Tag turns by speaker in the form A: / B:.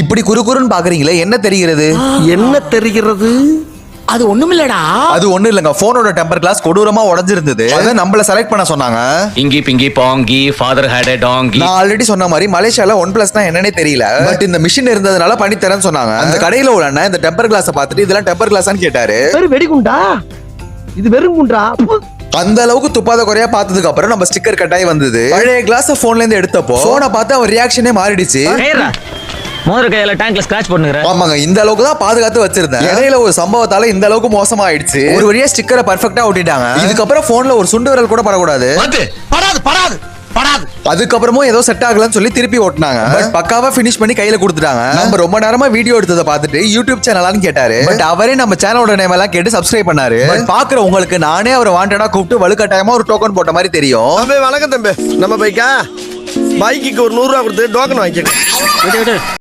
A: இப்படி குறுகுறுன்னு பாக்குறீங்களே, என்ன தெரிகிறது?
B: என்ன தெரிகிறது?
C: அது ஒண்ணுமில்லடா.
A: அது ஒண்ணு இல்லங்க, போனோட டெம்பர் கிளாஸ் கொடூரமா உடைஞ்சிருந்தது. அத நம்மள செலக்ட் பண்ண சொன்னாங்க.
D: இங்கி பிங்கி பாங்கி ஃபாதர் ஹேட் எ டாங்கி.
A: நான் ஆல்ரெடி சொன்ன மாதிரி மலேசியால OnePlus தான் என்னன்னே தெரியல. பட் இந்த மிஷின் இருந்ததுனால பண்ணி தரேன்னு சொன்னாங்க. அந்த கடையில உள்ள அண்ணன் இந்த டெம்பர் கிளாஸை பார்த்துட்டு இதெல்லாம் டெம்பர் கிளாஸான்னு கேட்டாரு.
B: வெடிகுண்டா? இது வெறும் குண்டா?
A: அந்த அளவுக்கு துப்பாத குறையா பார்த்ததுக்கு அப்புறம் நம்ம ஸ்டிக்கர் கட்டாயி வந்தது. பழைய கிளாஸ் போன்ல இருந்து எடுத்தப்போ போனை பார்த்து அவர் ரியாக்ஷனே மாறிடுச்சு.
D: மோதிர கையில டேங்க்ல ஸ்கிராட்ச் பண்ணுங்கற.
A: ஆமாங்க, இந்த அளவுக்கு தான் பாதுகாத்து வச்சிருந்தேன். இடையில ஒரு சம்பவத்தால இந்த அளவுக்கு மோசமா ஆயிடுச்சு. ஒரு வழியா ஸ்டிக்கரை பெர்ஃபெக்ட்டா ஒட்டிட்டாங்க. இதுக்கப்புறம் போன்ல ஒரு சுண்டு விரல் கூட படக்கூடாது. அதுக்கப்புறமும் ஏதோ செட் ஆகலன்னு சொல்லி திருப்பி ஓட்டினாங்க. பட் பக்காவா ஃபினிஷ் பண்ணி கையில கொடுத்துட்டாங்க. நம்ம ரொம்ப நேரமா வீடியோ எடுத்ததை பார்த்துட்டு யூடியூப் சேனலான்னு கேட்டாரு. பட் அவரே நம்ம சேனலோட நேம் எல்லாம் கேட்டு சப்ஸ்கிரைப் பண்ணாரு. பட் பாக்குற உங்களுக்கு நானே அவரை வாண்டடா கூப்பிட்டு வலுக்கட்டாயமா ஒரு டோக்கன் போட்ட மாதிரி தெரியும்.
B: வணக்கம் தம்பி, நம்ம பைக்குக்கு ஒரு 100 ரூபா கொடுத்து டோக்கன் வாங்கிக்க.